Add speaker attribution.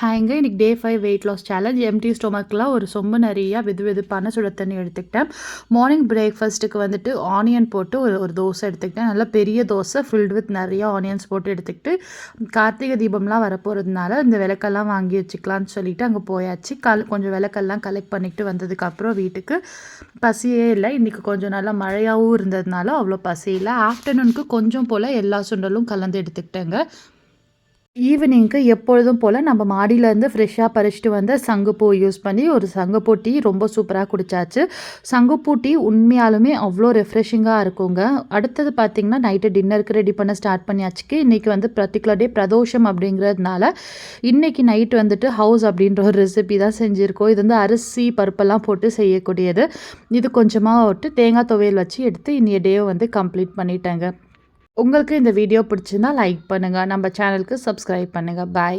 Speaker 1: ஹாய்ங்க. இன்னைக்கு டே 5 weight loss challenge. Empty ஸ்டொமக்கில ஒரு சொம்பு நிறையா வெதுவெதுப்பான சுட தண்ணி எடுத்துக்கிட்டேன். மார்னிங் பிரேக்ஃபாஸ்ட்டுக்கு வந்துட்டு ஆனியன் போட்டு ஒரு ஒரு தோசை எடுத்துக்கிட்டேன். நல்லா பெரிய தோசை ஃபில்டு வித் நிறையா ஆனியன்ஸ் போட்டு எடுத்துக்கிட்டு, கார்த்திகை தீபம்லாம் வரப்போகிறதுனால இந்த விளக்கெல்லாம் வாங்கி வச்சுக்கலான்னு சொல்லிட்டு அங்கே போயாச்சு. கொஞ்சம் விளக்கெல்லாம் கலெக்ட் பண்ணிக்கிட்டு வந்ததுக்கப்புறம் வீட்டுக்கு பசியே இல்லை. இன்றைக்கி கொஞ்சம் நல்லா மழையாகவும் இருந்ததுனால அவ்வளோ பசி இல்லை. ஆஃப்டர்நூனுக்கு கொஞ்சம் போல் எல்லா சுண்டலும் கலந்து எடுத்துக்கிட்டேங்க. ஈவினிங்க்கு எப்பொழுதும் போல் நம்ம மாடியிலேருந்து ஃப்ரெஷ்ஷாக பறிச்சுட்டு வந்த சங்குப்பூ யூஸ் பண்ணி ஒரு சங்குப்பூ டீ ரொம்ப சூப்பராக குடித்தாச்சு. சங்குப்பூ டீ உண்மையாலுமே அவ்வளோ ரெஃப்ரெஷிங்காக இருக்குங்க. அடுத்தது பார்த்திங்கன்னா நைட்டு டின்னருக்கு ரெடி பண்ண ஸ்டார்ட் பண்ணியாச்சுக்கு. இன்றைக்கி வந்து பர்டிகுலர் டே பிரதோஷம் அப்படிங்கிறதுனால இன்றைக்கி நைட் வந்துட்டு ஹவுஸ் அப்படின்ற ஒரு ரெசிபி தான் செஞ்சுருக்கோம். இது வந்து அரிசி பருப்பெல்லாம் போட்டு செய்யக்கூடியது. இது கொஞ்சமாக விட்டு தேங்காய் துவையல் வச்சு எடுத்து இன்றைய டேவை வந்து கம்ப்ளீட் பண்ணிட்டேங்க. உங்களுக்கு இந்த வீடியோ பிடிச்சிருந்தா லைக் பண்ணுங்கள். நம்ம சேனலுக்கு சப்ஸ்கிரைப் பண்ணுங்கள். பாய்.